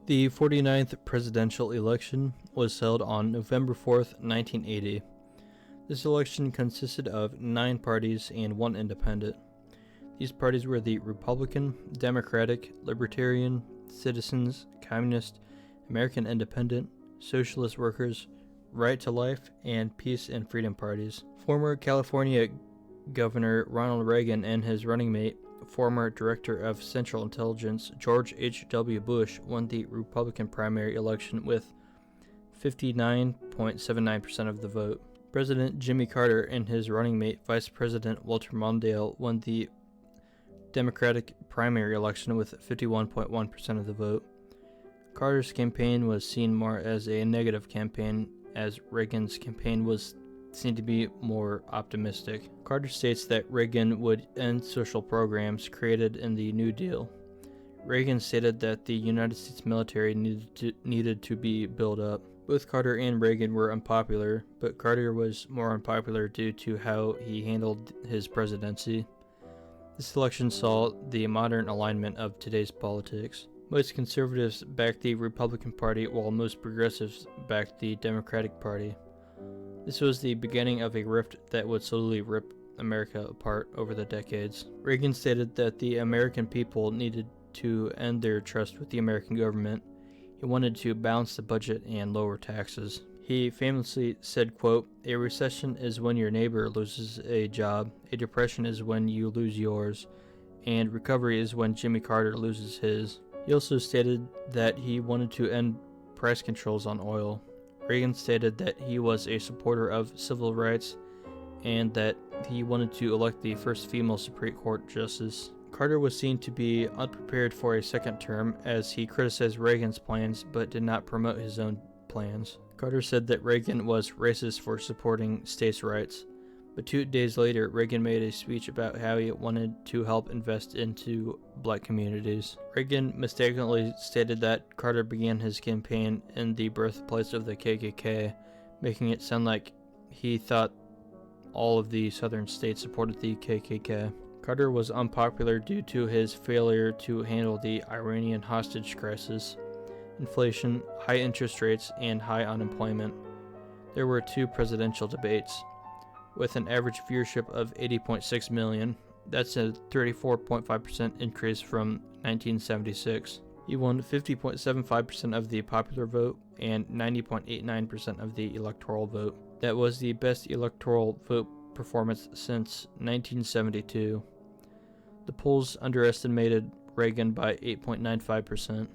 The 49th presidential election was held on November 4th, 1980. This election consisted of 9 parties and 1 independent. These parties were the Republican, Democratic, Libertarian, Citizens, Communist, American Independent, Socialist Workers, Right to Life, and Peace and Freedom parties. Former California Governor Ronald Reagan and his running mate, former Director of Central Intelligence George H.W. Bush, won the Republican primary election with 59.79% of the vote. President Jimmy Carter and his running mate, Vice President Walter Mondale, won the Democratic primary election with 51.1% of the vote. Carter's campaign was seen more as a negative campaign, as Reagan's campaign was seen to be more optimistic. Carter states that Reagan would end social programs created in the New Deal. Reagan stated that the United States military needed to be built up. Both Carter and Reagan were unpopular, but Carter was more unpopular due to how he handled his presidency. This election saw the modern alignment of today's politics. Most conservatives backed the Republican Party, while most progressives backed the Democratic Party. This was the beginning of a rift that would slowly rip America apart over the decades. Reagan stated that the American people needed to end their trust with the American government. He wanted to balance the budget and lower taxes. He famously said, quote, "A recession is when your neighbor loses a job, a depression is when you lose yours, and recovery is when Jimmy Carter loses his." He also stated that he wanted to end price controls on oil. Reagan stated that he was a supporter of civil rights and that he wanted to elect the first female Supreme Court justice. Carter was seen to be unprepared for a second term, as he criticized Reagan's plans but did not promote his own plans. Carter said that Reagan was racist for supporting states' rights, but 2 days later, Reagan made a speech about how he wanted to help invest into black communities. Reagan mistakenly stated that Carter began his campaign in the birthplace of the KKK, making it sound like he thought all of the southern states supported the KKK. Carter was unpopular due to his failure to handle the Iranian hostage crisis, inflation, high interest rates, and high unemployment. There were 2 presidential debates, with an average viewership of 80.6 million. That's a 34.5% increase from 1976. He won 50.75% of the popular vote and 90.89% of the electoral vote. That was the best electoral vote performance since 1972. The polls underestimated Reagan by 8.95%.